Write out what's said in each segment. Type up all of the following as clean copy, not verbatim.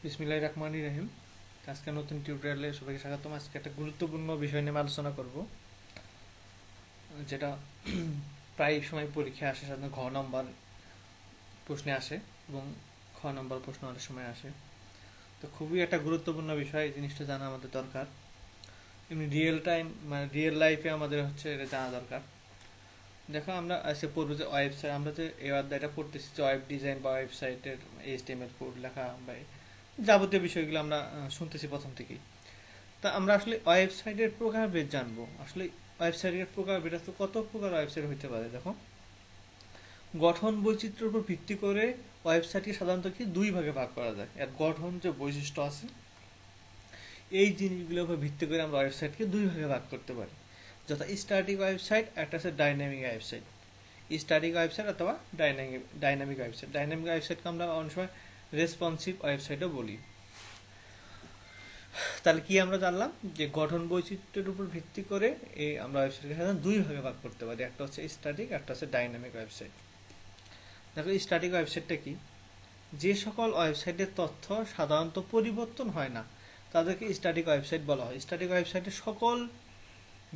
বিসমিল্লাহির রহমানির রহিম। আজকে নতুন টিউটোরিয়ালে সবাইকে স্বাগতম। আজকে একটা গুরুত্বপূর্ণ বিষয় নিয়ে আলোচনা করব, যেটা প্রায় সময় পরীক্ষায় আসে। সাধারণত ঘ নম্বর প্রশ্নে আসে এবং খ নম্বর প্রশ্ন অনেক সময় আসে। তো খুবই একটা গুরুত্বপূর্ণ বিষয়, এই জিনিসটা জানা আমাদের দরকার। এমনি রিয়েল টাইম মানে রিয়েল লাইফে আমাদের হচ্ছে এটা জানা দরকার। দেখো, আমরা আজকে পড়বো যে ওয়েবসাইট, আমরা যে এই অধ্যায়টা পড়তেছি যে ওয়েব ডিজাইন বা ওয়েবসাইটের এইচটিএমএল কোড লেখা বা যাবতীয় বিষয়গুলো আমরা শুনতেছি প্রথম থেকেই। তা আমরা আসলে ওয়েবসাইটের প্রকারভেদ জানবো। আসলে ওয়েবসাইটের প্রকারভেদ আসলে কত প্রকার ওয়েবসাইট হইতে পারে। দেখো, গঠন বৈচিত্র্যের উপর ভিত্তি করে ওয়েবসাইটকে সাধারণত কি দুই ভাগে ভাগ করা যায়। এর গঠন যে বৈশিষ্ট্য আছে, এই জিনিসগুলোর উপর ভিত্তি করে আমরা ওয়েবসাইটকে দুই ভাগে ভাগ করতে পারি, যথা স্ট্যাটিক ওয়েবসাইট, একটা হচ্ছে ডাইনামিক ওয়েবসাইট। স্ট্যাটিক ওয়েবসাইট অথবা ডাইনামিক ওয়েবসাইট। ডাইনামিক ওয়েবসাইটকে আমরা অনেক সময় রেসপন্সিভ ওয়েবসাইটও বলি। তাহলে কি আমরা জানলাম যে গঠন বৈচিত্র্যের উপর ভিত্তি করে এই আমরা ওয়েবসাইটকে সাধারণত দুই ভাগে ভাগ করতে পারি, একটা হচ্ছে স্ট্যাটিক, একটা হচ্ছে ডাইনামিক ওয়েবসাইট। দেখো, স্ট্যাটিক ওয়েবসাইটটা কি? যে সকল ওয়েবসাইটের তথ্য সাধারণত পরিবর্তন হয় না তাদেরকে স্ট্যাটিক ওয়েবসাইট বলা হয়। স্ট্যাটিক ওয়েবসাইটে সকল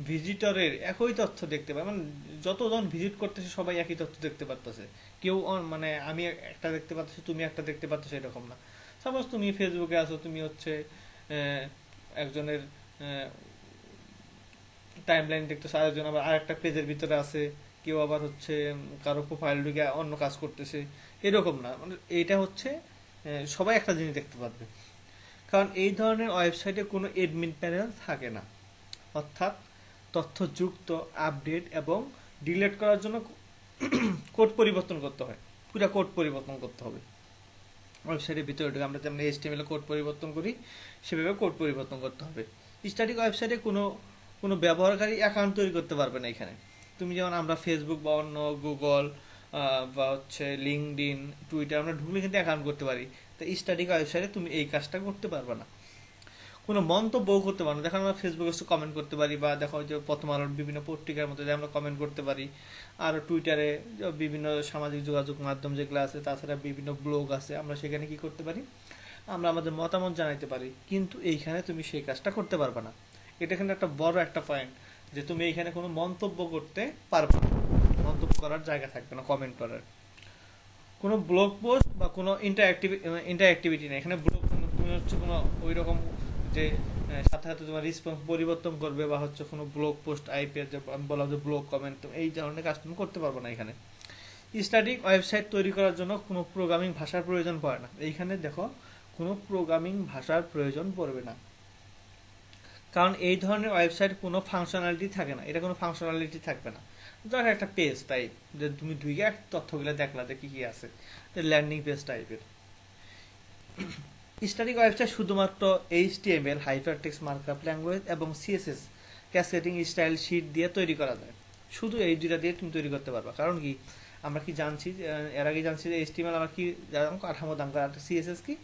ভিজিটরের একই তথ্য দেখতে পায়, মানে যতজন ভিজিট করতেছে সবাই একই তথ্য দেখতে পারতেছে। কেউ মানে আমি একটা দেখতে পাচ্ছি, তুমি একটা দেখতে পাচ্ছ, এরকম না। সাপোজ তুমি ফেসবুকে আছো, তুমি হচ্ছে আহ, একজনের টাইম লাইন দেখতেছে, আরেকজন আবার আরেকটা পেজের ভিতরে আছে, কেউ আবার হচ্ছে কারো প্রোফাইল ঢুকে অন্য কাজ করতেছে, এরকম না। মানে এইটা হচ্ছে সবাই একটা জিনিস দেখতে পারবে, কারণ এই ধরনের ওয়েবসাইটে কোনো এডমিন প্যানেল থাকে না। অর্থাৎ তথ্য যুক্ত, আপডেট এবং ডিলিট করার জন্য কোড পরিবর্তন করতে হয়, পুরো কোড পরিবর্তন করতে হবে। ওয়েবসাইটের ভিতরে ঢুকে আমরা যেমন এইচটিএমএল কোড পরিবর্তন করি, সেভাবে কোড পরিবর্তন করতে হবে। স্ট্যাটিক ওয়েবসাইটে কোনো কোনো ব্যবহারকারী অ্যাকাউন্ট তৈরি করতে পারবে না এখানে। তুমি যেমন আমরা ফেসবুক বা অন্য গুগল বা হচ্ছে লিঙ্কডইন, টুইটার, আমরা ঢুকলে কিন্তু অ্যাকাউন্ট করতে পারি। তো স্ট্যাটিক ওয়েবসাইটে তুমি এই কাজটা করতে পারবে না। কোনো মন্তব্যও করতে পারো না। দেখো, আমরা ফেসবুকে কমেন্ট করতে পারি, বা দেখো যে প্রথম আলোর বিভিন্ন পত্রিকার মধ্যে আমরা কমেন্ট করতে পারি, আর টুইটারে বিভিন্ন সামাজিক যোগাযোগ মাধ্যম যেগুলো আছে, তাছাড়া বিভিন্ন ব্লগ আছে, আমরা সেখানে কি করতে পারি, আমরা আমাদের মতামত জানাইতে পারি। কিন্তু এইখানে তুমি সেই কাজটা করতে পারবে না। এটা কিন্তু একটা বড় একটা পয়েন্ট, যে তুমি এইখানে কোনো মন্তব্য করতে পারবে না, মন্তব্য করার জায়গা থাকবে না, কমেন্ট করার। কোনো ব্লগ পোস্ট বা কোনো ইন্টারঅ্যাক্টিভিটি নেই এখানে। ব্লগ তুমি হচ্ছে কোনো ওই রকম যে সাথে সাথে তোমার রেসপন্স পরিবর্তন করবে, বা হচ্ছে কোনো ব্লগ পোস্ট আইপিএস যে আমি বললাম যে ব্লগ কমেন্ট, এই ধরনের কাজ তুমি করতে পারবে না এখানে। স্ট্যাটিক ওয়েবসাইট তৈরি করার জন্য কোনো প্রোগ্রামিং ভাষার প্রয়োজন পড়ে না। এইখানে দেখো, কোনো প্রোগ্রামিং ভাষার প্রয়োজন পড়বে না, কারণ এই ধরনের ওয়েবসাইট কোনো ফাংশনালিটি থাকে না, এটা কোনো ফাংশনালিটি থাকবে না। ধর একটা পেজ টাইপ, যে তুমি ঢুকে তথ্যগুলো দেখলা যে কি কি আছে, ল্যান্ডিং পেজ টাইপের। স্ট্যাটিক ওয়েবসাইট শুধুমাত্র এইচটিএমএল, হাইপারটেক্সট মার্কআপ ল্যাঙ্গুয়েজ এবং সিএসএস ক্যাসকেডিং স্টাইল শিট দিয়ে তৈরি করা যায়। শুধু এই দুইটা দিয়ে তুমি তৈরি করতে পারবা। কারণ কি, আমরা কি জানছি, এর আগে জানছি যে এইচটিএমএল আমরা কি জানলাম, কাঠামো দাম, আর সিএসএস কি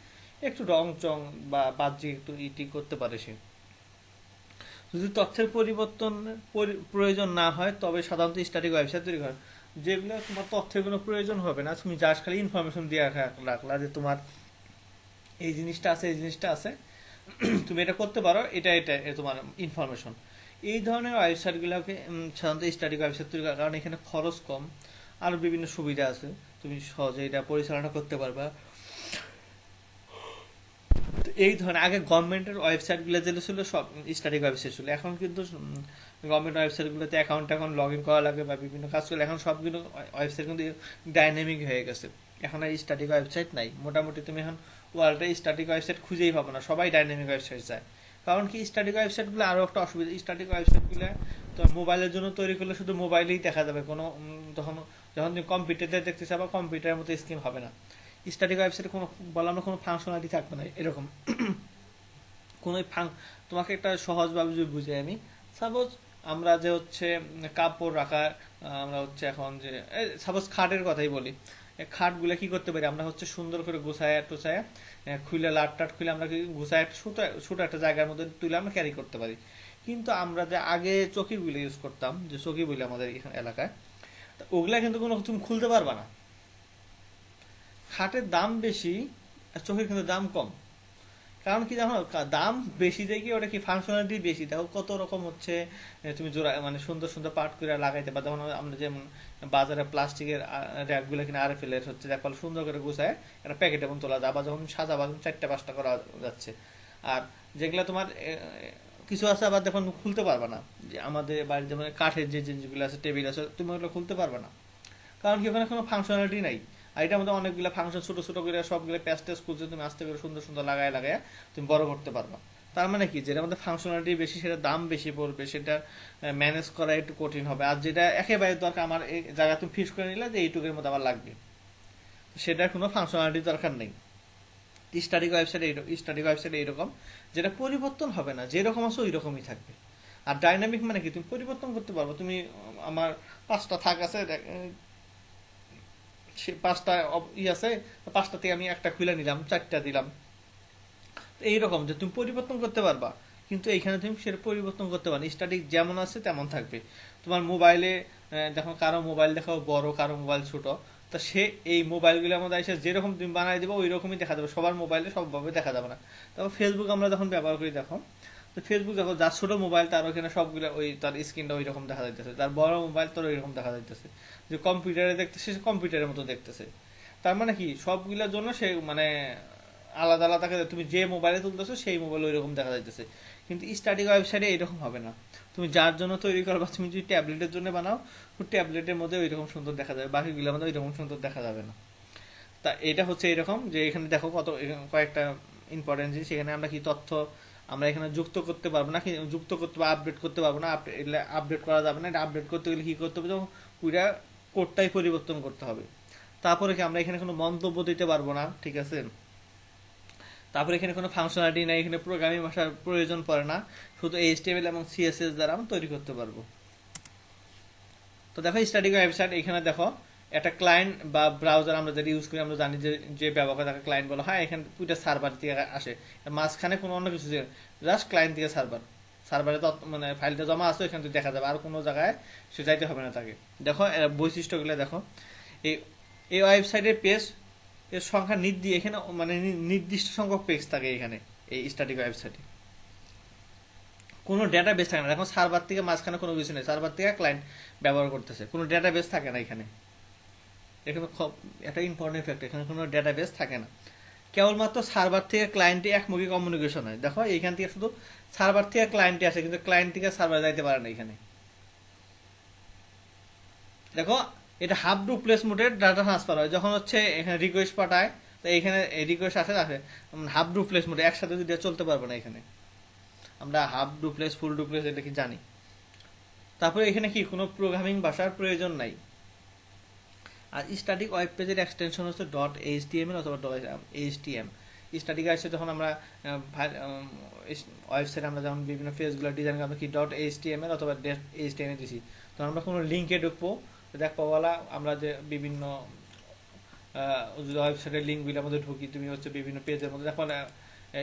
একটু রং চং বা বাহ্যিক একটু ইটি করতে পারে সে। যদি তথ্যের পরিবর্তন প্রয়োজন না হয়, তবে সাধারণত স্ট্যাটিক ওয়েবসাইট তৈরি করে। যেগুলো তোমার তথ্যের কোনো প্রয়োজন হবে না, তুমি জাস্ট খালি ইনফরমেশন দিয়ে রাখলা যে তোমার এই জিনিসটা আছে, এই জিনিসটা আছে, তুমি এটা করতে পারো, এটা এটা তোমার ইনফরমেশন। এই ধরনের ওয়েবসাইটগুলোকে সাধারণত স্ট্যাটিক ওয়েবসাইট তৈরি করে, কারণ এখানে খরচ কম, আর বিভিন্ন সুবিধা আছে, তুমি সহজে এটা পরিচালনা করতে পারবা। এই ধরনের আগে গভর্নমেন্টের ওয়েবসাইটগুলো যেগুলো ছিল সব স্ট্যাটিক ওয়েবসাইট ছিল। এখন কিন্তু গভর্নমেন্ট ওয়েবসাইটগুলোতে অ্যাকাউন্ট লগ ইন করা লাগে বা বিভিন্ন কাজ করলে, এখন সবগুলো ওয়েবসাইট কিন্তু ডাইনামিক হয়ে গেছে। এখন আর স্ট্যাটিক ওয়েবসাইট নাই। মোটামুটি তুমি এখন ওয়ার্ল্ডে স্ট্যাটিক ওয়েবসাইট খুঁজেই পাবো না, সবাই ডাইনামিক ওয়েবসাইট চায়। কারণ কি, স্ট্যাটিক ওয়েবসাইটগুলো আরও একটা অসুবিধা, স্ট্যাটিক ওয়েবসাইটগুলো তো মোবাইলের জন্য তৈরি করলে শুধু মোবাইলেই দেখা যাবে, কোনো তখন যখন তুমি কম্পিউটারে দেখতে চাবা, কম্পিউটারের মতো স্ক্রিন হবে না। স্ট্যাটিক ওয়েবসাইটে কোনো বললাম না, কোনো ফাংশনালিটি থাকবে না এরকম। কোনো তোমাকে একটা সহজভাবে যদি বুঝাই আমি, সাপোজ আমরা যে হচ্ছে কাপড় রাখা, আমরা হচ্ছে এখন যে সাপোজ খাটের কথাই বলি, খাটগুলো কি করতে পারি আমরা, হচ্ছে সুন্দর করে গুছায় টোছায় খুলে লাট টাট খুলে আমরা গুছায় ছোট একটা জায়গার মধ্যে তুলে আমরা ক্যারি করতে পারি। কিন্তু আমরা যে আগে চকিগুলো ইউজ করতাম, যে চকি বলে আমাদের এখানে এলাকায়, ওগুলা কিন্তু কোনো তুমি খুলতে পারবা না। খাটের দাম বেশি আর চোখের কিন্তু দাম কম। কারণ কি জানো, দাম বেশি দেখি ওটা কি ফাংশনালিটি বেশি, দেখো কত রকম হচ্ছে তুমি জোড়া মানে সুন্দর সুন্দর পার্ট করে লাগাইতে পারো। যেমন আমরা যেমন বাজারে প্লাস্টিকের র্যাকগুলো কিনে RFL এর হচ্ছে দেখো সুন্দর করে গুছায় একটা প্যাকেট এবং তোলা যায়, আবার যখন সাজাবা তখন 4টা 5টা করা যাচ্ছে। আর যেগুলো তোমার কিছু আছে আবার দেখুন খুলতে পারবে না, যে আমাদের বাড়ির যেমন কাঠের যে জিনিসগুলো আছে, টেবিল আছে, তুমি ওগুলো খুলতে পারবে না, কারণ কি ওখানে কোনো ফাংশনালিটি নাই। আর এটার মধ্যে অনেকগুলো ফাংশন ছোট ছোট করে সবগুলো প্যাচ ট্যাচ খুলছে, তুমি আস্তে করে সুন্দর সুন্দর লাগায় লাগায় তুমি বড় করতে পারবা। তার মানে কি, যেটার মধ্যে ফাংশনালিটি বেশি সেটা দাম বেশি পড়বে, সেটা ম্যানেজ করা একটু কঠিন হবে। আর যেটা একেবারে দরকার, আমার এই জায়গা তুমি ফিক্স করে নিলে যে এইটুকের মধ্যে আমার লাগবে, সেটার কোনো ফাংশনালিটি দরকার নেই। স্ট্যাটিক ওয়েবসাইট এইরকম, যেটা পরিবর্তন হবে না, যেরকম আছে ওই রকমই থাকবে। আর ডাইনামিক মানে কি, তুমি পরিবর্তন করতে পারবো। তুমি আমার 5টা থাক আছে, সে 5টা আছে, 5টা থেকে আমি একটা খুলে নিলাম, 4টা দিলাম, এইরকম যে তুমি পরিবর্তন করতে পারবা। কিন্তু এইখানে তুমি সেটা পরিবর্তন করতে পারো, স্ট্যাটিক যেমন আছে তেমন থাকবে। তোমার মোবাইলে যখন কারো মোবাইল দেখাও বড়, কারো মোবাইল ছোট, তা সে এই মোবাইলগুলোর মধ্যে এসে যেরকম তুমি বানাই দেবো ওই রকমই দেখা যাবে, সবার মোবাইলে সবভাবে দেখা যাবে না। তারপর ফেসবুক আমরা যখন ব্যবহার করি দেখো, তো ফেসবুক দেখো যার ছোট মোবাইল তার ওখানে সবগুলো ওই তার স্ক্রিনটা ওই রকম দেখা যাইতেছে, তার বড় মোবাইল তার ওই রকম দেখা যাইতেছে, যে কম্পিউটারে দেখতেছে সে কম্পিউটারের মতো দেখতেছে। তার মানে কি, সবগুলোর জন্য সে মানে আলাদা আলাদা তুমি যে মোবাইলে তুলতেছো সেই মোবাইল ওই রকম দেখা যাইতেছে। কিন্তু স্ট্যাটিক ওয়েবসাইটে এইরকম হবে না। তুমি যার জন্য তৈরি করবা, তুমি যদি ট্যাবলেটের জন্য বানাও, ট্যাবলেটের মধ্যে ওইরকম সুন্দর দেখা যাবে, বাকিগুলোর মধ্যে ওইরকম সুন্দর দেখা যাবে না। তা এটা হচ্ছে এরকম যে এখানে দেখো কত কয়েকটা ইম্পর্টেন্ট জিনিস, এখানে আমরা কি তথ্য আমরা এখানে যুক্ত করতে পারবো না, যুক্ত করতে বা আপডেট করতে পারবো না, আপডেট করা যাবে না। এটা আপডেট করতে গেলে কি করতে হবে, পুরা কোডটাই পরিবর্তন করতে হবে। তারপরে কি আমরা এখানে কোনো মন্তব্য দিতে পারবো না, ঠিক আছে। তারপরে এখানে কোনো ফাংশনালিটি নাই, এখানে প্রোগ্রামিং ভাষার প্রয়োজন পড়ে না, শুধু HTML এবং CSS দ্বারা আমরা তৈরি করতে পারবো। তো দেখো স্ট্যাটিক ওয়েবসাইট, এখানে দেখো একটা ক্লায়েন্ট বা ব্রাউজার আমরা যেটা ইউজ করি, আমরা জানি যে যে ব্যবহার তাকে ক্লায়েন্ট বলা হয়। এখানে দুইটা সার্ভার থেকে আসে, মাঝখানে কোনো অন্য কিছু, জাস্ট ক্লায়েন্ট থেকে সার্ভারে মানে ফাইলটা জমা আছে, এখান থেকে দেখা যাবে, আর কোনো জায়গায় সে যাইতে হবে না তাকে। দেখো বৈশিষ্ট্যগুলো দেখো, এই এই ওয়েবসাইটের পেজ এর সংখ্যা এখানে মানে নির্দিষ্ট সংখ্যক পেজ থাকে এখানে এই স্ট্যাটিক ওয়েবসাইটে, কোনো ডেটাবেস থাকে না। এখন সার্ভার থেকে মাঝখানে কোনো কিছু নেই, সার্ভার থেকে ক্লায়েন্ট ব্যবহার করতেছে, কোনো ডেটাবেস থাকে না এখানে। এখানে একটা ইম্পর্টেন্ট ফ্যাক্ট, এখানে কোনো ডেটাবেস থাকে না, কেবলমাত্র সার্ভার থেকে ক্লায়েন্টে একমুখী কমিউনিকেশন হয়। দেখো এখান থেকে শুধু সার্ভার থেকে ক্লায়েন্টে আসে, কিন্তু ক্লায়েন্ট থেকে সার্ভার যাইতে পারে না এখানে। দেখো এটা হাফ ডুপ্লেক্স মোডে ডাটা ট্রান্সফার হয়, যখন হচ্ছে এখানে রিকোয়েস্ট পাঠায়, তো এখানে রিকোয়েস্ট আসে হাফ ডুপ্লেক্স মোডে, একসাথে দুটো চলতে পারবে না এখানে। আমরা হাফ ডুপ্লেক্স ফুল ডুপ্লেক্স এটা কি জানি। তারপরে এখানে কি কোনো প্রোগ্রামিং ভাষার প্রয়োজন নাই। আর স্ট্যাটিক ওয়েব পেজের এক্সটেনশন হচ্ছে .html অথবা .htm। স্ট্যাটিক আসছে যখন আমরা ওয়েবসাইট আমরা যেমন বিভিন্ন পেজগুলো ডিজাইন করি, আমরা কি .html অথবা .html দিছি, তখন আমরা কোনো লিঙ্কে ঢুকবো, দেখবো বলা আমরা যে বিভিন্ন ওয়েবসাইটের লিঙ্কগুলোর মধ্যে ঢুকি, তুমি হচ্ছে বিভিন্ন পেজের মধ্যে দেখো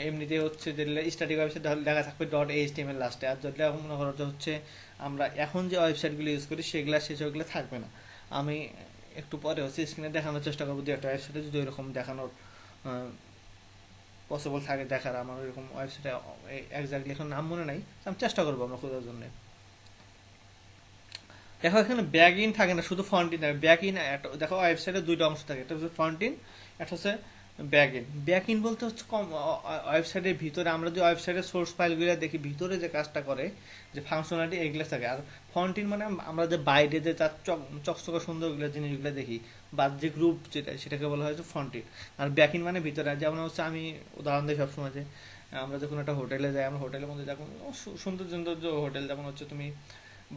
এমনিতে হচ্ছে যে স্ট্যাটিক ওয়েবসাইট লেখা থাকবে .html লাস্টে। আর যদি এখন মনে করো হচ্ছে আমরা এখন যে ওয়েবসাইটগুলো ইউজ করি সেগুলো সেগুলো থাকবে না। আমি একটু পরে হচ্ছে স্ক্রিনে দেখানোর চেষ্টা করবো যে একটা ওয়েবসাইটে যদি ওইরকম দেখানোর পসিবল থাকে দেখার, আমার ওইরকম ওয়েবসাইটে এক্স্যাক্টলি এখন নাম মনে নাই, আমি চেষ্টা করবো আমরা খোঁজার জন্য। দেখো এখানে ব্যাক ইন থাকে না, শুধু ফ্রন্ট ইন থাকে। ব্যাক ইন দেখো ওয়েবসাইটে দুইটা অংশ থাকে, একটা হচ্ছে ফ্রন্ট ইন, একটা হচ্ছে ব্যাক ইন। ব্যাক ইন বলতে হচ্ছে ওয়েবসাইটের ভিতরে আমরা যে ওয়েবসাইটের সোর্স ফাইলগুলো দেখি, ভিতরে যে কাজটা করে, যে ফাংশনালিটি এগুলো থাকে। আর ফ্রন্ট ইন মানে আমরা যে বাইরে যে তার চকচকে সুন্দর জিনিসগুলো দেখি, বা যে গ্রুপ যেটা সেটাকে বলা হয় ফ্রন্ট ইন। আর ব্যাক ইন মানে ভিতরে, যেমন হচ্ছে আমি উদাহরণ দিই সবসময়, যে আমরা যখন একটা হোটেলে যাই, আমরা হোটেলের মধ্যে যখন সুন্দর সুন্দর যে হোটেল, যেমন হচ্ছে তুমি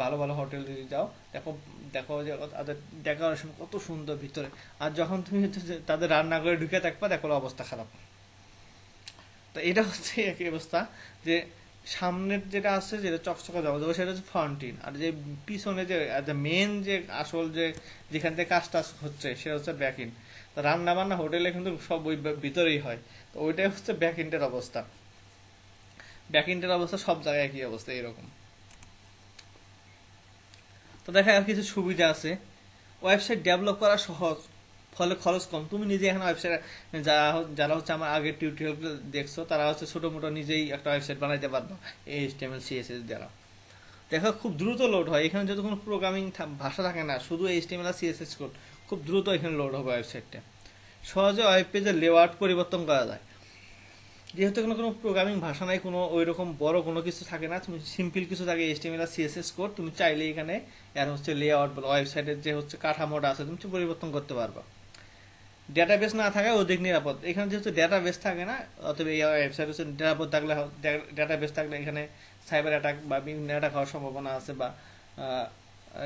ভালো ভালো হোটেল যদি যাও, দেখো দেখো যে তাদের ডেকোরেশন কত সুন্দর ভিতরে, আর যখন তুমি তাদের রান্না করে ঢুকে থাকবা দেখো অবস্থা খারাপ। তো এটা হচ্ছে একই অবস্থা, যে সামনের যেটা আছে যেটা চকচকা যাবো সেটা হচ্ছে ফ্রন্টিন, আর যে পিছনে যে মেন যে আসল যে যেখান থেকে কাজটা হচ্ছে সেটা হচ্ছে ব্যাকইন। তো রান্না বান্না হোটেলে কিন্তু সব ওই ভিতরেই হয়, তো ওইটাই হচ্ছে ব্যাকইন্ডের অবস্থা। ব্যাকইন্ডের অবস্থা সব জায়গায় একই অবস্থা এরকম। তো দেখা আর কিছু সুবিধা আছে, ওয়েবসাইট ডেভেলপ করা সহজ, ফলে খরচ কম। তুমি নিজে এখানে ওয়েবসাইট, যারা হচ্ছে আমার আগের টিউটোরিয়াল দেখছো তারা হচ্ছে ছোট মোটো নিজেই একটা ওয়েবসাইট বানাইতে পারবে HTML CSS দ্বারা। দেখো খুব দ্রুত লোড হয় এখানে, যদি কোনো প্রোগ্রামিং ভাষা থাকে না, শুধু HTML আর CSS কোড, খুব দ্রুত এখানে লোড হবে ওয়েবসাইটটা। সহজে ওয়েব পেজের লেআউট পরিবর্তন করা যায়, যেহেতু এখানে কোনো প্রোগ্রামিং ভাষা নাই, কোনো ওই রকম বড় কোনো কিছু থাকে না, তুমি সিম্পল কিছু থাকে HTML আর CSS কোড, তুমি চাইলে এখানে আর হচ্ছে লেআউট বলো ওয়েবসাইটের যে হচ্ছে কাঠামোটা আছে তুমি পরিবর্তন করতে পারবা। ডেটাবেস না থাকা অধিক নিরাপদ, এখানে যেহেতু ডেটাবেস থাকে না, অথবা এই ওয়েবসাইট হচ্ছে নিরাপদ থাকলে, ডেটাবেস থাকলে এখানে সাইবার অ্যাটাক বা বিভিন্ন অ্যাটাক হওয়ার সম্ভাবনা আছে, বা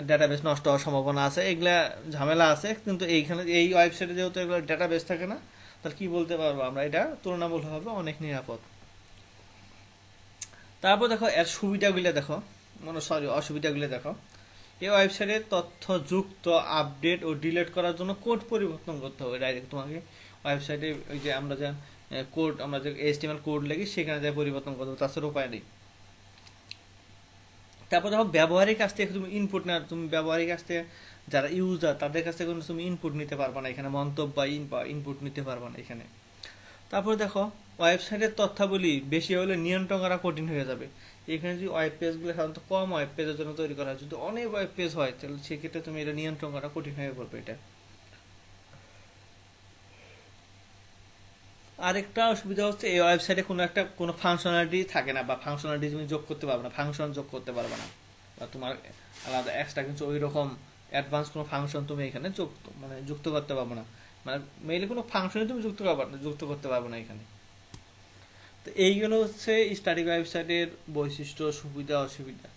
ডেটাবেস নষ্ট হওয়ার সম্ভাবনা আছে, এগুলা ঝামেলা আছে। কিন্তু এইখানে এই ওয়েবসাইটে যেহেতু এগুলো ডেটাবেস থাকে না, তাহলে কি বলতে পারবো আমরা, এটা তুলনামূলকভাবে অনেক নিরাপদ। তারপর দেখো এর সুবিধাগুলো দেখো, অসুবিধাগুলো দেখো। এই ওয়েবসাইটে তথ্য যুক্ত, আপডেট ও ডিলিট করার জন্য কোড পরিবর্তন করতে হবে ডাইরেক্ট তোমাকে ওয়েবসাইটে। ওই যে আমরা যে কোড, আমরা যে HTML কোড লাগি সেখানে যাই পরিবর্তন করতে হবে, তাছাড়া উপায় নেই। তারপর দেখো ব্যবহারিক কাছ থেকে তুমি ইনপুট না, তুমি ব্যবহারিক কাছ থেকে যারা ইউজার তাদের কাছ থেকে কিন্তু তুমি ইনপুট নিতে পারবা না এখানে, মন্তব্য বা ইনপুট নিতে পারবা না এখানে। তারপর দেখো ওয়েবসাইটের তথ্যাবলী বেশি হলে নিয়ন্ত্রণ করা কঠিন হয়ে যাবে। এখানে যদি ওয়েব পেজগুলো সাধারণত কম ওয়েব পেজের জন্য তৈরি করা হয়, যদি অনেক ওয়েব পেজ হয় তাহলে সেক্ষেত্রে তুমি এটা নিয়ন্ত্রণ করা কঠিন হয়ে পড়বে এটা। আরেকটা অসুবিধা হচ্ছে এই ওয়েবসাইটে কোনো ফাংশনালিটি থাকে না, বা ফাংশনালিটি তুমি যোগ করতে পারবে না, ফাংশন যোগ করতে পারবে না, বা তোমার আলাদা এক্সট্রা কিছু ওই রকম অ্যাডভান্স কোনো ফাংশন তুমি এখানে যুক্ত করতে পারবে না, মানে মেইলে কোনো ফাংশনই তুমি যুক্ত করতে পারবে না এখানে। তো এইগুলো হচ্ছে স্ট্যাটিক ওয়েবসাইটের বৈশিষ্ট্য, সুবিধা অসুবিধা।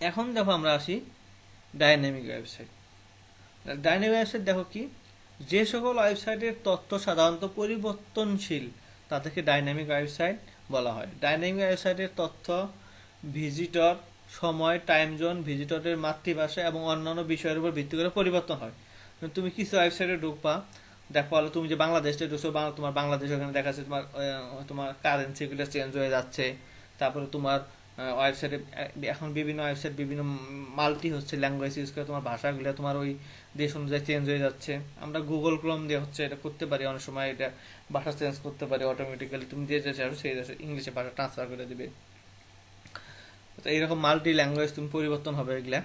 এখন দেখো আমরা আসি ডাইনামিক ওয়েবসাইট। ডাইনামিক ওয়েবসাইট দেখো কি, যে সকল ওয়েবসাইটের তথ্য সাধারণত পরিবর্তনশীল তাদেরকে ডাইনামিক ওয়েবসাইট বলা হয়। ডাইনামিক ওয়েবসাইটের তথ্য ভিজিটর, সময়, টাইম জোন, ভিজিটরের মাতৃভাষা এবং অন্যান্য বিষয়ের উপর ভিত্তি করে পরিবর্তন হয়। তুমি কিছু ওয়েবসাইটে ঢুকবা, দেখো তুমি যে বাংলাদেশে ঢুকছো, তোমার বাংলাদেশ ওখানে দেখা যাচ্ছে তোমার কারেন্সিগুলো চেঞ্জ হয়ে যাচ্ছে। তারপরে তোমার ওয়েবসাইটে এখন বিভিন্ন ওয়েবসাইট বিভিন্ন মাল্টি হচ্ছে ল্যাঙ্গুয়েজ ইউজ করে, তোমার ভাষাগুলো তোমার ওই দেশ অনুযায়ী চেঞ্জ হয়ে যাচ্ছে। আমরা গুগল ক্রোম দিয়ে হচ্ছে এটা করতে পারি, অনেক সময় এটা ভাষা চেঞ্জ করতে পারি অটোমেটিক্যালি, তুমি যে দেশে আসো সেই দেশে ইংলিশে ভাষা ট্রান্সফার করে দিবে। তো এইরকম মাল্টি ল্যাঙ্গুয়েজ তুমি পরিবর্তন হবে এগুলা।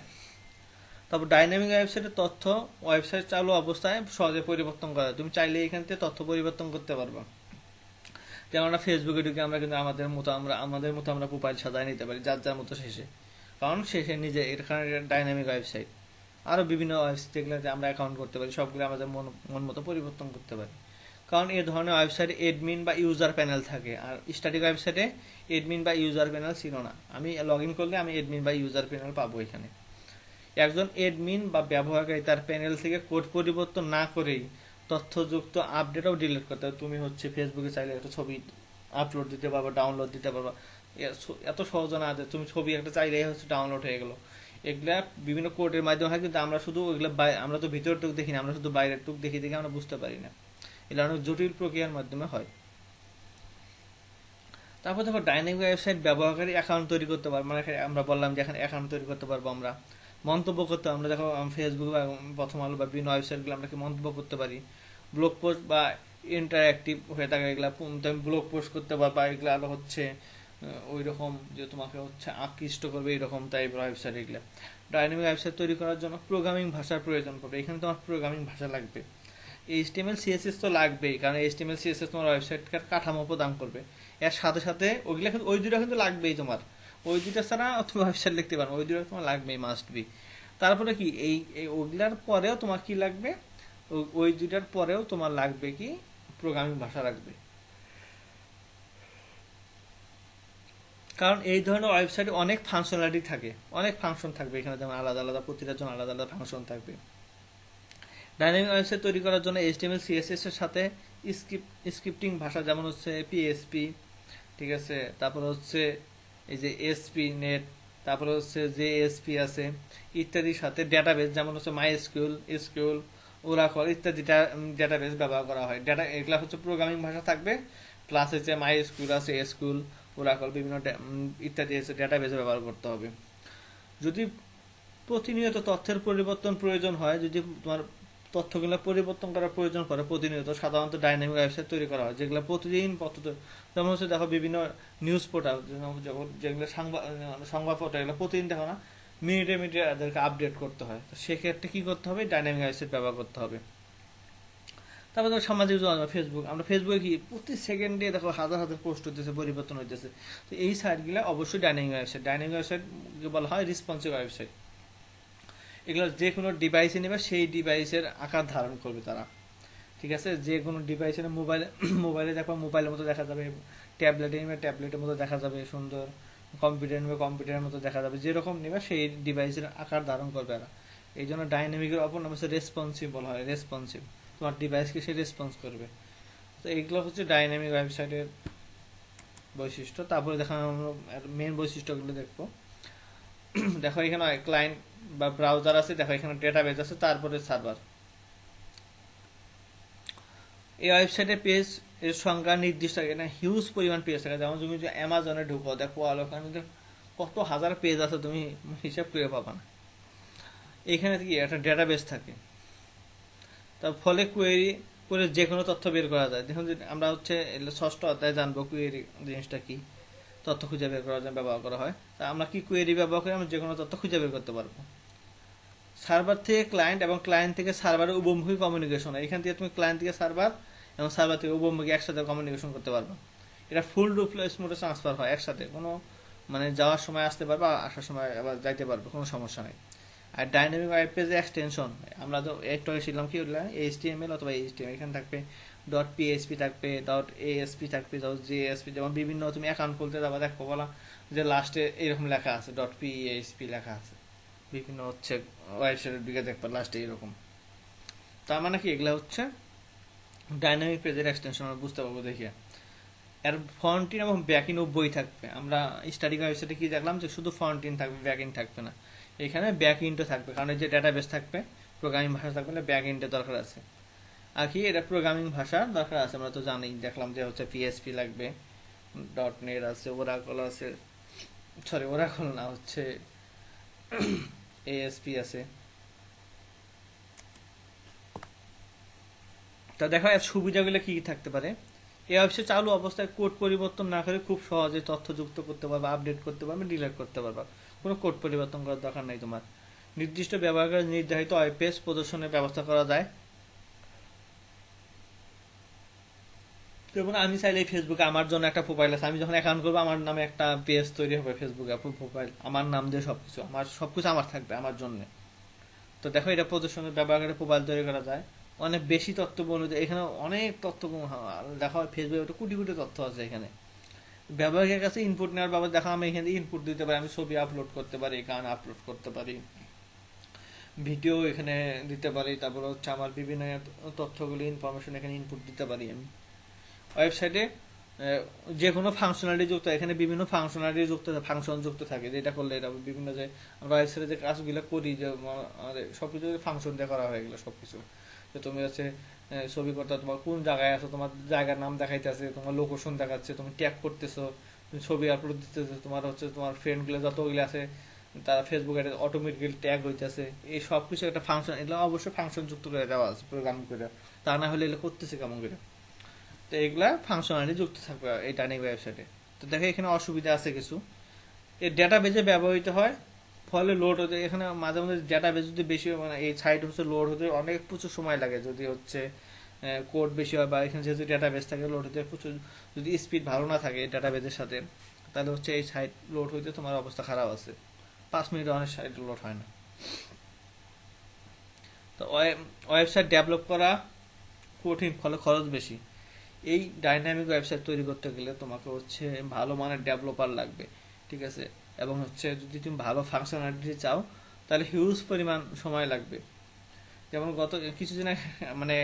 তারপর ডাইনামিক ওয়েবসাইটের তথ্য ওয়েবসাইট চালু অবস্থায় সহজে পরিবর্তন করা, তুমি চাইলে এখান থেকে তথ্য পরিবর্তন করতে পারবা। যেমন আমরা ফেসবুকে ঢুকে আমরা কিন্তু আমাদের মতো আমরা প্রোফাইল সাজায় নিতে পারি যার মতো শেষে, কারণ শেষে নিজে এখানে ডাইনামিক ওয়েবসাইট। আরো বিভিন্ন ওয়েবসাইট যেগুলোতে আমরা অ্যাকাউন্ট করতে পারি, সবগুলো আমাদের মন মতো পরিবর্তন করতে পারি, কারণ এই ধরনের ওয়েবসাইটে এডমিন বা ইউজার প্যানেল থাকে। আর স্ট্যাটিক ওয়েবসাইটে এডমিন বা ইউজার প্যানেল ছিল না, আমি লগ ইন করলে আমি এডমিন বা ইউজার প্যানেল পাবো এখানে। একজন এডমিন বা ব্যবহারকারী তার প্যানেল থেকে কোড পরিবর্তন না করেই তথ্যযুক্ত আপডেটও ডিলিট করতে হবে। তুমি হচ্ছে ফেসবুকে চাইলে একটা ছবি আপলোড দিতে পারবা, ডাউনলোড দিতে পারবা, এত সহজ না যে তুমি ছবি একটা চাইলেই হচ্ছে ডাউনলোড হয়ে গেল। এগুলা বিভিন্ন কোডের মাধ্যমে হয়, কিন্তু আমরা শুধু ওইগুলো আমরা তো ভিতরের টুক দেখি না, আমরা শুধু বাইরের টুক দেখি দেখে আমরা বুঝতে পারি না, এগুলো অনেক জটিল প্রক্রিয়ার মাধ্যমে হয়। তারপর দেখো ডাইনামিক ওয়েবসাইট ব্যবহারকারী অ্যাকাউন্ট তৈরি করতে পারবো, মানে আমরা বললাম যে এখানে অ্যাকাউন্ট তৈরি করতে পারবো, আমরা মন্তব্য করতে, আমরা দেখো ফেসবুক বা প্রথম আলো বা বিভিন্ন ওয়েবসাইটগুলো আমরা কি মন্তব্য করতে পারি, ব্লগ পোস্ট বা ইন্টারঅ্যাক্টিভ হয়ে থাকে এগুলা, তুমি ব্লগ পোস্ট করতে পারবা। এগুলো আরো হচ্ছে ওই রকম যে তোমাকে হচ্ছে আকৃষ্ট করবে এইরকম টাইপের ওয়েবসাইট। এগুলো ডাইনামিক ওয়েবসাইট তৈরি করার জন্য প্রোগ্রামিং ভাষার প্রয়োজন পড়বে, এখানে তোমার প্রোগ্রামিং ভাষা লাগবে। HTML CSS তো লাগবেই, কারণ HTML CSS তোমার ওয়েবসাইটটার কাঠামো প্রদান করবে। এর সাথে সাথে ওইগুলা কিন্তু ওই দুটা কিন্তু লাগবেই তোমার, ওই দুটা ছাড়া তুমি ওয়েবসাইট লিখতে পারো, ওই দুটা তোমার লাগবেই, মাস্ট বি। তারপরে কি এই ওইগুলার পরেও তোমার কি লাগবে, ওই দুটার পরেও তোমার লাগবে কি প্রোগ্রামিং ভাষা লাগবে। কারণ এই ধরনের ওয়েবসাইটে অনেক ফাংশনালিটি থাকে, অনেক ফাংশন থাকবে এখানে, যেমন আলাদা আলাদা প্রতিটার জন্য আলাদা আলাদা ফাংশন থাকবে। ডাইনামিক ওয়েবসাইট তৈরি করার জন্য HTML CSS এর সাথে স্ক্রিপ্টিং ভাষা যেমন হচ্ছে PHP, ঠিক আছে, তারপর হচ্ছে এই যে ASP.NET, তারপরে হচ্ছে JSP আছে ইত্যাদির সাথে ডেটাবেস যেমন হচ্ছে MySQL, SQL, Oracle ইত্যাদি ডেটাবেস ব্যবহার করা হয়। এগুলা হচ্ছে প্রোগ্রামিং ভাষা থাকবে, প্লাস হচ্ছে MySQL আছে, SQL, Oracle বিভিন্ন ইত্যাদি ডেটাবেস ব্যবহার করতে হবে। যদি প্রতিনিয়ত তথ্যের পরিবর্তন প্রয়োজন হয়, যদি তোমার তথ্যগুলো পরিবর্তন করার প্রয়োজন পড়ে প্রতিনিয়ত, সাধারণত ডাইনামিক ওয়েবসাইট তৈরি করা হয়, যেগুলো প্রতিদিন যেমন হচ্ছে দেখো বিভিন্ন নিউজ পোর্টাল যেগুলো সংবাদপত্র, এগুলো প্রতিদিন দেখো না, মিনিটে মিনিটে এদেরকে আপডেট করতে হয়। তো সেক্ষেত্রে কি করতে হবে, ডাইনামিক ওয়েবসাইট ব্যবহার করতে হবে। তারপর ধরো সামাজিক যোগাযোগ, ফেসবুক, আমরা ফেসবুকে কি প্রতি সেকেন্ডে দেখো হাজার হাজার পোস্ট হইতেছে, পরিবর্তন হইতেছে। তো এই সাইটগুলো অবশ্যই ডাইনামিক ওয়েবসাইট। ডাইনামিক ওয়েবসাইট বলা হয় রেসপন্সিভ ওয়েবসাইট। এগুলো যে কোনো ডিভাইসে নেবে সেই ডিভাইসের আকার ধারণ করবে তারা, ঠিক আছে। যে কোনো ডিভাইসে মোবাইলে মোবাইলে দেখো মোবাইলের মতো দেখা যাবে, ট্যাবলেটে নেবে ট্যাবলেটের মতো দেখা যাবে সুন্দর, কম্পিউটার নেবে কম্পিউটারের মতো দেখা যাবে, যেরকম নেবে সেই ডিভাইসের আকার ধারণ করবে এরা। এই জন্য ডাইনামিকের অপর নাম হচ্ছে রেসপন্সিভ বলা হয়, রেসপন্সিভ, তোমার ডিভাইসকে সে রেসপন্স করবে। তো এইগুলো হচ্ছে ডাইনামিক ওয়েবসাইটের বৈশিষ্ট্য। তারপরে দেখো মেন বৈশিষ্ট্যগুলো দেখবো। দেখো এখানে ক্লায়েন্ট বা ব্রাউজার আছে, দেখো এখানে ডেটাবেজ আছে, তারপরে সার্ভার। এই ওয়েবসাইটে পেজ এর সংখ্যা নির্দিষ্ট থাকে না, হিউজ পরিমাণ পেজ থাকে। যেমন তুমি যদি অ্যামাজনে ঢুকো, দেখো ওখানে কত হাজার পেজ আছে, তুমি হিসাব করে পাবা না। এখানে কি একটা ডেটাবেস থাকে, তার ফলে কোয়েরি করে যে কোনো তথ্য বের করা যায়। দেখুন আমরা হচ্ছে ষষ্ঠ অধ্যায়ে জানবো কোয়েরি জিনিসটা কি, তথ্য খুঁজে বের করার জন্য ব্যবহার করা হয়। তা আমরা কি কোয়েরি ব্যবহার করে আমরা যে কোনো তথ্য খুঁজে বের করতে পারবো। সার্ভার থেকে ক্লায়েন্ট এবং ক্লায়েন্ট থেকে সার্ভারের উভমুখী কমিউনিকেশন, এখান থেকে তুমি ক্লায়েন্ট থেকে সার্ভার এবং সার্ভার থেকে উভমুখী একসাথে কমিউনিকেশন করতে পারবে। এটা ফুল রিপ্লেস মোডে ট্রান্সফার হয় একসাথে, কোনো মানে যাওয়ার সময় আসতে পারবে, আসার সময় আবার যাইতে পারবে, কোনো সমস্যা নেই। আর ডাইনামিক ওয়েব পেজে এক্সটেনশন, আমরা তো একটু আগে শিখলাম কি বললাম, এইচটিএমএল অথবা এইচটিএমএল, এখানে থাকবে ডট পিএইচপি থাকবে, ডট এএসপি থাকবে, ডট জেএসপি। যেমন বিভিন্ন তুমি অ্যাকাউন্ট খুলতে যাবা, দেখো বলা যে লাস্টে এরকম লেখা আছে, ডট পিএইচপি লেখা আছে, বিভিন্ন হচ্ছে ওয়েবসাইটের দিকে দেখবা লাস্টে এরকম। তার মানে কি এগুলা হচ্ছে ডাইনামিক পেজের এক্সটেনশন, আমরা বুঝতে পারবো দেখিয়ে। এর ফ্রন্টিন এবং ব্যাকইন উভয়ই থাকবে। আমরা স্টাডি ওয়েবসাইটে কি দেখলাম যে শুধু ফ্রন্টিন থাকবে, ব্যাকইন থাকবে না। এখানে ব্যাকইনটা থাকবে, কারণ এই যে ডাটাবেস থাকবে, প্রোগ্রামিং ভাষা থাকবে না, ব্যাকইনটা দরকার আছে। আর কি এটা প্রোগ্রামিং ভাষা দরকার আছে, আমরা তো জানি, দেখলাম যে হচ্ছে পিএসপি লাগবে, ডট নেট আছে, ওরাকল আছে, সরি ওরাকল না, হচ্ছে এএসপি আছে। তা দেখো এর সুবিধাগুলো কি কি থাকতে পারে। এই ওয়েবসাইট চালু অবস্থায় কোড পরিবর্তন না করে খুব সহজে তথ্য যুক্ত করতে পারবে, আপডেট করতে পারবে, ডিলিট করতে পারবে। কোনো কোড পরিবর্তন করার দরকার নেই তোমার। নির্দিষ্ট ব্যবহারকারী নির্ধারিত ওয়েব পেজ প্রদর্শনের ব্যবস্থা করা যায়। যেমন আমি চাইলে ফেসবুকে আমার জন্য একটা প্রোফাইল আছে, আমি যখন অ্যাকাউন্ট করবো আমার নামে একটা পেজ তৈরি হবে ফেসবুকে, প্রোফাইল আমার নাম দিয়ে সবকিছু, আমার সবকিছু আমার থাকবে আমার জন্য। তো দেখো এটা প্রদর্শনের ব্যবহারকারী প্রোফাইল তৈরি করা যায়। অনেক বেশি তথ্য বলতে এখানে অনেক তথ্য দেখা হয়, ফেসবুকে কোটি কোটি তথ্য আছে এখানে। ব্যবহারকারীর কাছে ইনপুট নেওয়ার ব্যাপারে দেখো, আমি এখানে ইনপুট দিতে পারি, আমি ছবি আপলোড করতে পারি, গান আপলোড করতে পারি, ভিডিও এখানে দিতে পারি, তারপর হচ্ছে আমার বিভিন্ন তথ্যগুলি ইনফরমেশন এখানে ইনপুট দিতে পারি আমি। ওয়েবসাইটে যে কোনো ফাংশনালিটি যুক্ত, এখানে বিভিন্ন ফাংশনালিটি যুক্ত, ফাংশন যুক্ত থাকে, যেটা করলে এটা বিভিন্ন যে আমরা ওয়েবসাইটে যে কাজগুলো করি, যে সবকিছু ফাংশন দিয়ে করা হয় এগুলো সবকিছু। যে তুমি হচ্ছে ছবি করতে, তোমার কোন জায়গায় আছো, তোমার জায়গার নাম দেখাইতেছে, তোমার লোকেশন দেখাচ্ছে, তুমি ট্যাগ করতেছো, তুমি ছবি আপলোড দিতেছো, তোমার হচ্ছে তোমার ফ্রেন্ডগুলো যতগুলো আছে তারা ফেসবুকে অটোমেটিক্যালি ট্যাগ হইতেছে, এই সব কিছু একটা ফাংশন, এগুলো অবশ্যই ফাংশন যুক্ত করে দেওয়া আছে প্রোগ্রাম করে, তা না হলে এগুলো করতেছে কেমন করে। তো এগুলা ফাংশনালিটি যুক্ত থাকবে এই ডাইনামিক ওয়েবসাইটে। তো দেখো এখানে অসুবিধা আছে কিছু, এই ডেটাবেজে ব্যবহৃত হয়, ফলে লোড হতে এখানে মাঝে মাঝে ডেটাবেজ যদি বেশি মানে এই সাইট হচ্ছে লোড হতে অনেক প্রচুর সময় লাগে, যদি হচ্ছে কোড বেশি হয়, বা এখানে যেহেতু ডেটাবেজ থাকে লোড হতে প্রচুর, যদি স্পিড ভালো না থাকে এই ডেটাবেজের সাথে, তাহলে হচ্ছে এই সাইট লোড হইতে তোমার অবস্থা খারাপ আছে, 5 মিনিটে অনেক সাইট লোড হয় না। তো ওয়েবসাইট ডেভেলপ করা কঠিন, ফলে খরচ বেশি। এই ডাইনামিক ওয়েবসাইট তৈরি করতে গেলে তোমাকে হচ্ছে ভালো মানের ডেভেলপার লাগবে, ঠিক আছে। এবং হচ্ছে যদি তুমি ভালো ফাংশনালিটি চাও তাহলে হিউজ পরিমাণ সময় লাগবে। যেমন গত কিছুদিন আগে মানে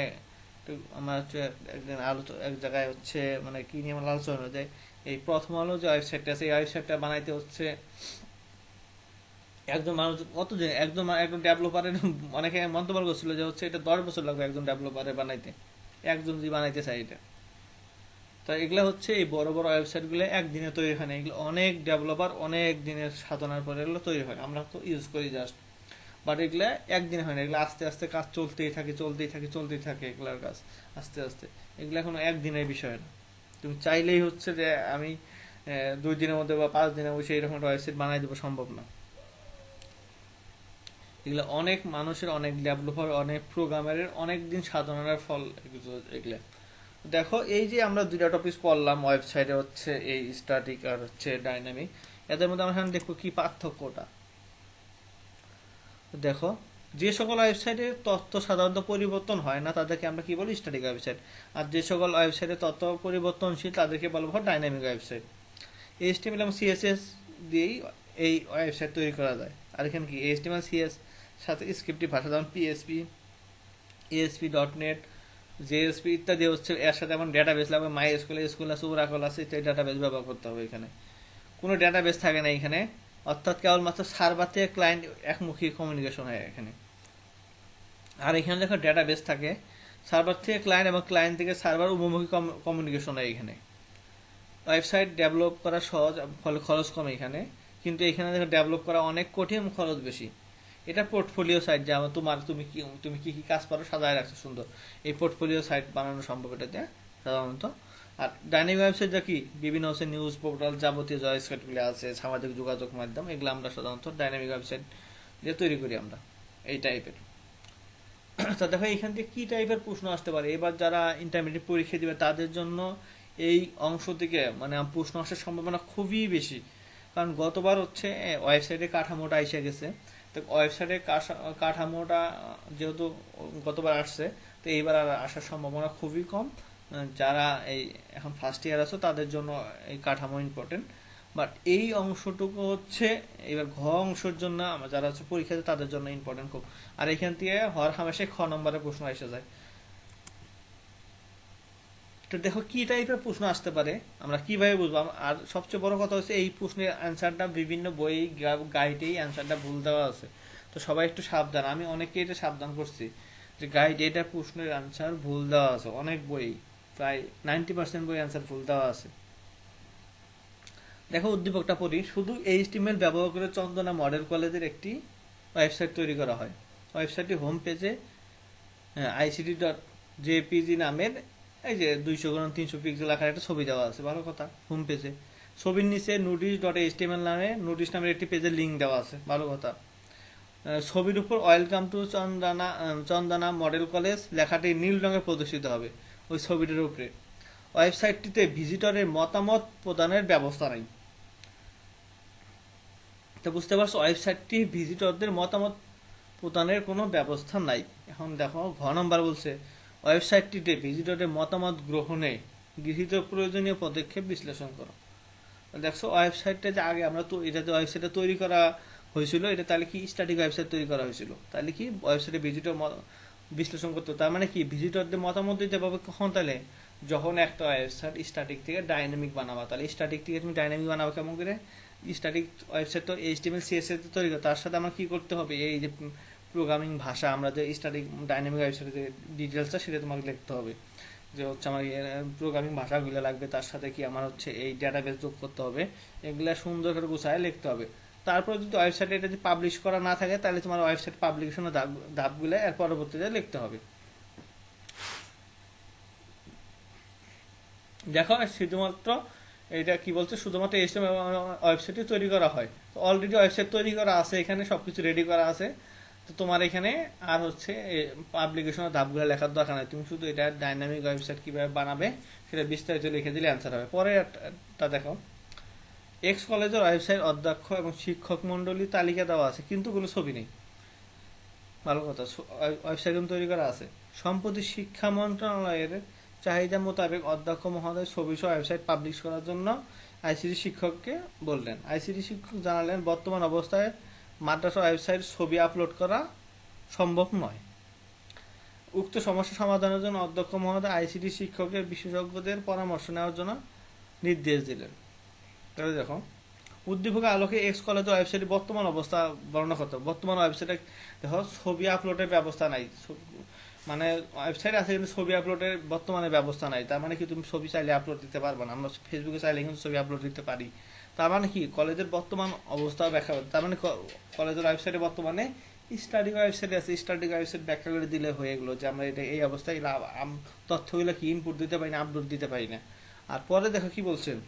আমার হচ্ছে একদিন এক জায়গায় হচ্ছে মানে কি নিয়ে আমার আলোচনা হলো যে এই প্রথম আলো যে ওয়েবসাইটটা আছে, এই ওয়েবসাইটটা বানাইতে হচ্ছে একজন মানুষ একজন ডেভেলপারের অনেকে মন্তব্য করছিল যে হচ্ছে এটা 10 বছর লাগবে একজন ডেভেলপারের বানাইতে, একজন যদি বানাইতে চাই এটা। তো এগুলো হচ্ছে এই বড় বড় ওয়েবসাইট গুলো একদিনে তৈরি হয় না, এগুলো অনেক ডেভেলপার অনেক দিনের সাধনার পরে এগুলো তৈরি হয়, আমরা তো ইউজ করি জাস্ট। বাট এগুলা একদিনে হয় না, এগুলো আস্তে আস্তে কাজ চলতেই থাকে এগুলার কাজ আস্তে আস্তে। এগুলো এখন একদিনের বিষয় না। তুমি চাইলেই হচ্ছে যে আমি 2 দিনের মধ্যে বা 5 দিনের মধ্যে এইরকম একটা ওয়েবসাইট বানাই দেবো, সম্ভব না। এগুলো অনেক মানুষের, অনেক ডেভেলপার, অনেক প্রোগ্রামারের অনেক দিন সাধনার ফল এগুলো। দেখো এই যে আমরা 2টা টপিক পড়লাম, ওয়েবসাইটে হচ্ছে এই স্ট্যাটিক আর হচ্ছে ডাইনামিক, এদের মধ্যে আমরা এখন দেখবো কি পার্থক্যটা। দেখো, যে সকল ওয়েবসাইটে তথ্য সাধারণত পরিবর্তন হয় না তাদেরকে আমরা কি বলি, স্ট্যাটিক ওয়েবসাইট। আর যে সকল ওয়েবসাইটে তথ্য পরিবর্তনশীল তাদেরকে বলবো ডাইনামিক ওয়েবসাইট। এইচটিএমএল এবং সিএসএস দিয়েই এই ওয়েবসাইট তৈরি করা যায়। আর এখানে কি এইচটিএমএল সিএস সাথে স্ক্রিপ্টিভ ভাষা যেমন PSP, ASP dot net, JSP ইত্যাদি হচ্ছে। এর সাথে যেমন ডেটাবেস লাগবে, মাই এসকিউএল আছে, ওরাকল আছে, ইত্যাদি ডেটাবেস ব্যবহার করতে হবে। এখানে কোনো ডেটাবেস থাকে না এখানে, অর্থাৎ কেবলমাত্র সার্ভার থেকে ক্লায়েন্ট একমুখী কমিউনিকেশন হয় এখানে। আর এখানে দেখো ডেটাবেস থাকে, সার্ভার থেকে ক্লায়েন্ট এবং ক্লায়েন্ট থেকে সার্ভার উভয়মুখী কমিউনিকেশন হয় এখানে। ওয়েবসাইট ডেভেলপ করা সহজ, ফলে খরচ কম এখানে, কিন্তু এখানে দেখো ডেভেলপ করা অনেক কঠিন এবং খরচ বেশি। এটা পোর্টফোলিও সাইট, যেমন তুমি কি কি কাজ পারো সাজায় রাখছো সুন্দর, এই পোর্টফোলিও সাইট বানানো সম্ভব এটাতে সাধারণত। আর ডাইনামিক ওয়েবসাইট যা কি বিভিন্ন হচ্ছে নিউজ পোর্টাল, যাবতীয় ওয়েবসাইটগুলো আছে, সামাজিক যোগাযোগ মাধ্যম, এগুলো আমরা সাধারণত ডাইনামিক ওয়েবসাইট দিয়ে তৈরি করি আমরা এই টাইপের। তা দেখো এখান থেকে কি টাইপের প্রশ্ন আসতে পারে, এবার যারা ইন্টারমিডিয়েট পরীক্ষা দিবে তাদের জন্য এই অংশ থেকে মানে প্রশ্ন আসার সম্ভাবনা খুবই বেশি। কারণ গতবার হচ্ছে ওয়েবসাইটের কাঠামোটা এসে গেছে, তো ওয়েবসাইটের কাঠামোটা যেহেতু গতবার আসছে, তো এইবার আর আসার সম্ভাবনা খুবই কম। যারা এই এখন ফার্স্ট ইয়ার আছো তাদের জন্য এই কাঠামো ইম্পর্টেন্ট, বাট এই অংশটুকু হচ্ছে এবার ঘ অংশের জন্য যারা হচ্ছে পরীক্ষাতে তাদের জন্য ইম্পর্টেন্ট খুব। আর এখান থেকে হর হামেশাই খ নম্বরের প্রশ্ন এসে যায়। তো দেখো কি টাইপের প্রশ্ন আসতে পারে, আমরা কিভাবে বুঝবো। আর সবচেয়ে বড় কথা হচ্ছে এই প্রশ্নের অ্যান্সারটা বিভিন্ন বই গাইডেই অ্যান্সারটা ভুল দেওয়া আছে। তো সবাই একটু সাবধান, আমি অনেককে এটা সাবধান করছি যে গাইডে এটা প্রশ্নের অ্যান্সার ভুল দেওয়া আছে, অনেক বই প্রায় 90% বই অ্যান্সার ভুল দেওয়া আছে। দেখো উদ্দীপকটা পড়ি, শুধু এইচটিএমএল ব্যবহার করে চন্দনা মডেল কলেজের একটি ওয়েবসাইট তৈরি করা হয়। ওয়েবসাইটটি হোম পেজে ICT.jpg নামের এই যে 200x300 পিক্সেল আকার একটা ছবি দেওয়া আছে, ভালো কথা। হোম পেজে ছবির নিচে notice.html নামে নোটিশ নামের একটি পেজের লিঙ্ক দেওয়া আছে, ভালো কথা। ছবির উপর welcome to Chandana model college লেখাটি নীল রঙে প্রদর্শিত হবে ওই ছবিটির উপরে। ওয়েবসাইটটিতে ভিজিটরের মতামত প্রদানের ব্যবস্থা নেই। তো বুঝতে পারছো, ওয়েবসাইটটি ভিজিটরদের মতামত প্রদানের কোনো ব্যবস্থা নাই। এখন দেখো ঘ নম্বর বলছে ওয়েবসাইটটিতে ভিজিটরদের মতামত গ্রহণে গৃহীত প্রয়োজনীয় পদক্ষেপ বিশ্লেষণ করো। দেখছো ওয়েবসাইটটা যে আগে আমরা তো এটা ওয়েবসাইটটা তৈরি করা হয়েছিল, এটা তাহলে কি স্ট্যাটিক ওয়েবসাইট তৈরি করা হয়েছিল, তাহলে কি ওয়েবসাইটে ভিজিটর বিশ্লেষণ করতে, তার মানে কি ভিজিটরদের মতামত দিতে পারবে কখন, তাহলে যখন একটা ওয়েবসাইট স্ট্যাটিক থেকে ডাইনামিক বানাবা। তাহলে স্ট্যাটিক থেকে তুমি ডাইনামিক বানাবা কেমন করে, স্ট্যাটিক ওয়েবসাইট তো এইচটিএমএল সিএসএস তৈরি করে, তার সাথে আমার কি করতে হবে, এই যে প্রোগ্রামিং ভাষা আমরা যে স্ট্যাটিক ডাইনামিক ওয়েবসাইটের যে ডিটেলসটা সেটা তোমাকে লিখতে হবে, যে হচ্ছে আমার প্রোগ্রামিং ভাষাগুলো লাগবে, তার সাথে কি আমার হচ্ছে এই ডেটাবেস যোগ করতে হবে, এগুলা সুন্দর করে গুছায় লিখতে হবে। তারপর যদি ওয়েবসাইটে এটা যদি পাবলিশ করা না থাকে তাহলে তোমার ওয়েবসাইট পাবলিকেশনের ধাপগুলো এর পরবর্তীতে লিখতে হবে। দেখো শুধুমাত্র এটা কি বলছে, শুধুমাত্র এইচটিএমএল ওয়েবসাইটে তৈরি করা হয়। তো অলরেডি ওয়েবসাইট তৈরি করা আছে, এখানে সবকিছু রেডি করা আছে। তো তোমার এখানে আর হচ্ছে পাবলিকেশনের ধাপগুলো লেখার দরকার নেই, তুমি শুধু এটা ডাইনামিক ওয়েবসাইট কিভাবে বানাবে সেটা বিস্তারিত লিখে দিলে অ্যান্সার হবে। পরেরটা দেখো, এক্স কলেজের ওয়েবসাইট অধ্যক্ষ এবং শিক্ষক মন্ডলী তালিকা দেওয়া আছে কিন্তু কোনো ছবি নেই, ভালো কথা। ওয়েবসাইট তৈরি করা আছে। সম্প্রতি শিক্ষা মন্ত্রণালয়ের চাহিদা মোতাবেক অধ্যক্ষ মহোদয় ছবি সহ ওয়েবসাইট পাবলিশ করার জন্য আইসিটি শিক্ষককে বললেন। আইসিটি শিক্ষক জানালেন বর্তমান অবস্থায় মাদ্রাসা ওয়েবসাইট ছবি আপলোড করা সম্ভব নয়। উক্ত সমস্যা সমাধানের জন্য অধ্যক্ষ মহোদয় আইসিটি শিক্ষকের বিশেষজ্ঞদের পরামর্শ নেওয়ার জন্য নির্দেশ দিলেন। তাহলে দেখো উদ্দীপকের আলোকে এক্স কলেজ ওয়েবসাইটের বর্তমান অবস্থা বর্ণনা করতে হবে। বর্তমান ওয়েবসাইটে দেখো ছবি আপলোডের ব্যবস্থা নাই, মানে ওয়েবসাইট আছে কিন্তু ছবি আপলোডের বর্তমানে ব্যবস্থা নাই। তার মানে কি তুমি ছবি চাইলে আপলোড দিতে পারবে না, আমরা ফেসবুকে চাইলে কিন্তু ছবি আপলোড দিতে পারি। তার মানে কি কলেজের বর্তমান অবস্থা ব্যাখ্যা, তার মানে কলেজের ওয়েবসাইটে বর্তমানে স্টাডি ওয়েবসাইট আছে, স্টাডি ওয়েবসাইট ব্যাখ্যা করে দিলে হয়ে গেলো যে আমরা এটা এই অবস্থায় তথ্যগুলো কি ইনপুট দিতে পারি না, আপলোড দিতে পারি না। আর পরে দেখো কি বলছেন,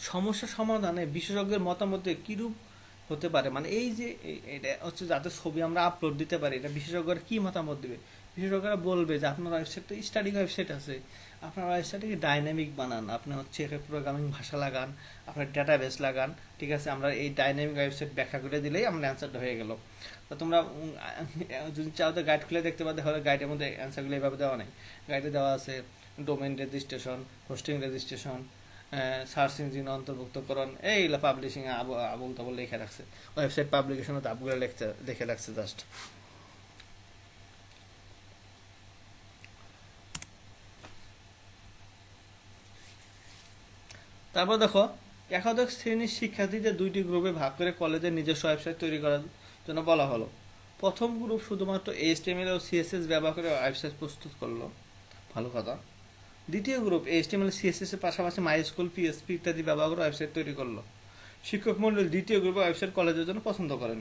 সমস্যা সমাধানে বিশেষজ্ঞের মতামত কিরূপ হতে পারে, মানে এই যে এটা হচ্ছে যাতে ছবি আমরা আপলোড দিতে পারি, এটা বিশেষজ্ঞরা কি মতামত দিবে। বিশেষজ্ঞরা বলবে যে আপনার ওয়েবসাইট তো স্টাডি ওয়েবসাইট আছে, আপনার ওয়েবসাইটকে ডাইনামিক বানান, আপনি হচ্ছে একটা প্রোগ্রামিং ভাষা লাগান, আপনার ডাটাবেস লাগান, ঠিক আছে, আমরা এই ডাইনামিক ওয়েবসাইট ব্যাখ্যা করে দিলেই আমার অ্যান্সারটা হয়ে গেল। তো তোমরা যদি চাও তো গাইড খুলে দেখতে পাবে, তাহলে গাইডের মধ্যে অ্যান্সারগুলো এইভাবে দেওয়া নেই। গাইডে দেওয়া আছে domain registration, hosting registration, search engine অন্তর্ভুক্তকরণ, এইগুলো পাবলিশিং আবল তাবল লিখে রাখছে। ওয়েবসাইট পাবলিকেশনের ধাপগুলো লিখে রাখছে জাস্ট। তারপর দেখো, একাদশ শ্রেণীর শিক্ষার্থীদের দুইটি গ্রুপে ভাগ করে কলেজের নিজস্ব ওয়েবসাইট তৈরি করার জন্য বলা হলো। প্রথম গ্রুপ শুধুমাত্র HTML ও CSS ব্যবহার করে ওয়েবসাইট প্রস্তুত করলো, ভালো কথা। দ্বিতীয় গ্রুপ HTML CSS এর পাশাপাশি মাইস্কুল, PHP ইত্যাদি ব্যবহার করে ওয়েবসাইট তৈরি করলো। শিক্ষক মন্ডল দ্বিতীয় গ্রুপে ওয়েবসাইট কলেজের জন্য পছন্দ করেন।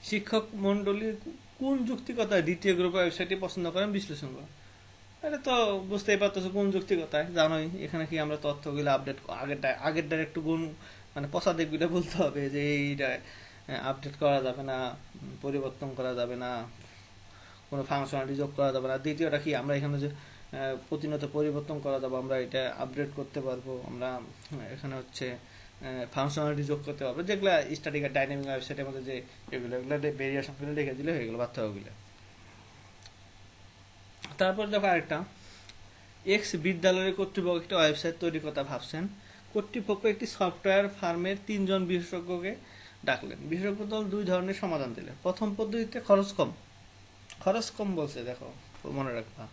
শিক্ষক মন্ডলীর কোন যুক্তিকতায় দ্বিতীয় গ্রুপে ওয়েবসাইটটি পছন্দ করেন বিশ্লেষণ করেন। এটা তো বুঝতেই পারতেছো কোন যুক্তিকতায়, জানোই এখানে কি আমরা তথ্যগুলো আপডেট আগেরটার একটু গুণ মানে পচা দিকগুলো বলতে হবে যে এইটা আপডেট করা যাবে না, পরিবর্তন করা যাবে না, কোনো ফাংশনালিটি যোগ করা যাবে না। দ্বিতীয়টা কি আমরা এখানে যে প্রতিনিয়ত পরিবর্তন করা যাবে, আমরা এটা আপডেট করতে পারবো, আমরা এখানে হচ্ছে ফাংশনালিটি যোগ করতে পারবো, যেগুলো স্ট্যাটিক আর ডাইনামিক ওয়েবসাইটের মধ্যে যে এগুলো ভেরিয়েশনগুলো লিখে দিলে হয়ে গেলো পার্থক্যগুলো। তারপর দেখো আরেকটা, এক্স বিদ্যালয়ের কর্তৃপক্ষ একটি ওয়েবসাইট তৈরির কথা ভাবছেন। কর্তৃপক্ষ একটি সফটওয়্যার ফার্মের 3 জন বিশেষজ্ঞকে ডাকলেন। বিশেষজ্ঞ দল 2 ধরনের সমাধান দিলেন। প্রথম পদ্ধতিতে খরচ কম বলছে, দেখো মনে রাখবা,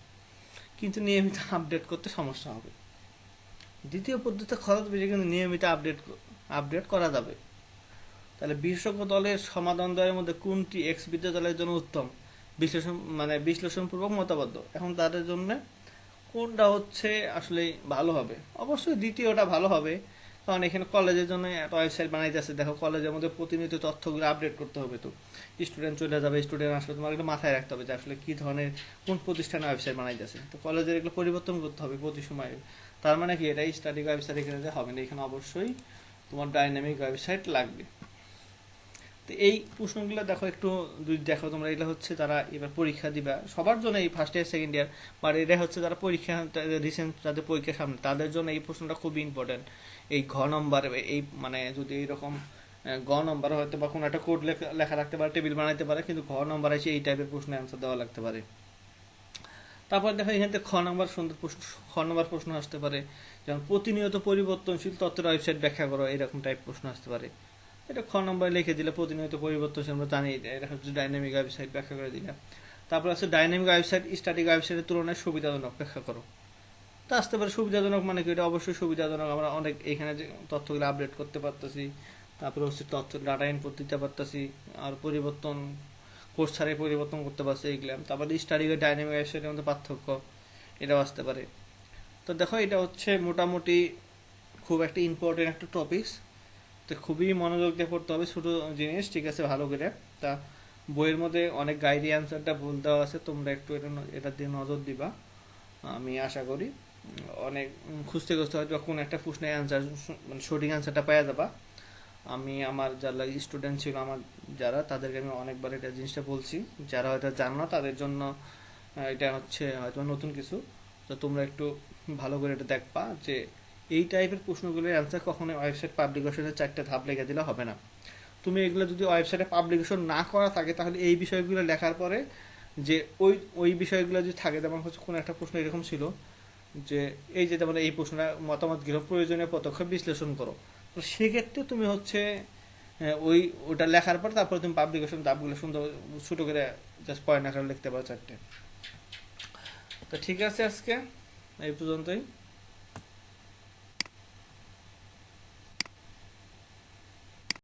কিন্তু নিয়মিত আপডেট করতে সমস্যা হবে। দ্বিতীয় পদ্ধতিতে খরচ বেশি কিন্তু নিয়মিত আপডেট করা যাবে। তাহলে বিশেষজ্ঞ দলের সমাধান দ্বয়ের মধ্যে কোনটি এক্স বিদ্যালয়ের জন্য উত্তম, বিশ্লেষণপূর্বক মতবদ্ধ। এখন তাদের জন্য কোনটা হচ্ছে আসলে ভালো হবে, অবশ্যই দ্বিতীয়টা ভালো হবে, কারণ এখানে কলেজের জন্য একটা ওয়েবসাইট বানাইতেছে। দেখো কলেজের মধ্যে প্রতিনিয়ত তথ্যগুলো আপডেট করতে হবে, তো স্টুডেন্ট চলে যাবে, স্টুডেন্ট আসলে তোমার এটা মাথায় রাখতে হবে যে আসলে কি ধরনের কোন প্রতিষ্ঠানে ওয়েবসাইট বানাইতেছে, তো কলেজের এগুলো পরিবর্তন করতে হবে প্রতি সময়ে। তার মানে কি এটা স্ট্যাটিক ওয়েবসাইট এখানে হবে না, এখানে অবশ্যই তোমার ডাইনামিক ওয়েবসাইট লাগবে। তো এই প্রশ্নগুলো দেখো একটু দেখো তোমরা, এগুলো হচ্ছে যারা এবার পরীক্ষা দিবা সবার জন্য, এই ফার্স্ট ইয়ার সেকেন্ড ইয়ার, বা এটা হচ্ছে যারা পরীক্ষা রিসেন্ট যাদের পরীক্ষার সামনে তাদের জন্য এই প্রশ্নটা খুবই ইম্পর্টেন্ট। এই ঘ নম্বর, এই মানে যদি এইরকম গ নম্বর হয়তো বা কোনো একটা কোড লেখা রাখতে পারে, টেবিল বানাইতে পারে, কিন্তু ঘ নম্বর এসে এই টাইপের প্রশ্নের অ্যান্সার দেওয়া লাগতে পারে। তারপর দেখো এখান থেকে খ নম্বর প্রশ্ন আসতে পারে, যেমন প্রতিনিয়ত পরিবর্তনশীল তথ্যের ওয়েবসাইট ব্যাখ্যা করো, এরকম টাইপ প্রশ্ন আসতে পারে। এটা খ নম্বরে লিখে দিলে প্রতিনিয়ত পরিবর্তনশীল আমরা জানি, এটা হচ্ছে ডাইনামিক ওয়েবসাইট ব্যাখ্যা করে দিলাম। তারপর আছে ডাইনামিক ওয়েবসাইট স্ট্যাটিক ওয়েবসাইটের তুলনায় সুবিধাজনক ব্যাখ্যা করো। তা আসতে পারে সুবিধাজনক মানে কি, এটা অবশ্যই সুবিধাজনক, আমরা অনেক এখানে যে তথ্যগুলো আপডেট করতে পারতেছি, তারপরে হচ্ছে তথ্য ডাটা ইনপুট দিতে পারতেছি, আর পরিবর্তন কোর্স ছাড়াই পরিবর্তন করতে পারছি এইগুলো। তারপরে স্টাডি আর ডাইনামিক ওয়েবসাইটের মধ্যে পার্থক্য, এটাও আসতে পারে। তো দেখো এটা হচ্ছে মোটামুটি খুব একটা ইম্পর্টেন্ট একটা টপিকস, তো খুবই মনোযোগ দিয়ে পড়তে হবে, ছোটো জিনিস, ঠিক আছে, ভালো করে। তা বইয়ের মধ্যে অনেক গাইডি অ্যান্সারটা ভুল দেওয়া আছে, তোমরা একটু এটা দিয়ে নজর দিবা, আমি আশা করি। অনেক খুঁজতে খুঁজতে হয়তো কোন একটা প্রশ্নের অ্যান্সার মানে সঠিক অ্যান্সারটা পাওয়া যাবা। আমি আমার যারা স্টুডেন্ট ছিল আমার যারা, তাদেরকে আমি অনেকবার এটা জিনিসটা বলছি, যারা হয়তো জানো না তাদের জন্য এটা হচ্ছে হয়তো নতুন কিছু। তো তোমরা একটু ভালো করে এটা দেখবা যে এই টাইপের প্রশ্নগুলোর অ্যান্সার কখনোই ওয়েবসাইট পাবলিকেশনের 4টা ধাপ লিখে দিলে হবে না। তুমি এগুলো যদি ওয়েবসাইটে পাবলিকেশন না করা থাকে, তাহলে এই বিষয়গুলো লেখার পরে যে ওই বিষয়গুলো যদি থাকে, যেমন হচ্ছে কোনো একটা প্রশ্ন এরকম ছিল যে এই যে যেমন এই প্রশ্নটা মতামত গৃহ প্রয়োজনীয় পদক্ষেপ বিশ্লেষণ করো, তো সেক্ষেত্রে তুমি হচ্ছে ওটা লেখার পর তারপরে তুমি পাবলিকেশন ধাপগুলো সুন্দর ছোটো করে জাস্ট পয়েন্ট আকারে লিখতে পারো 4টে। তো ঠিক আছে, আজকে এই পর্যন্তই।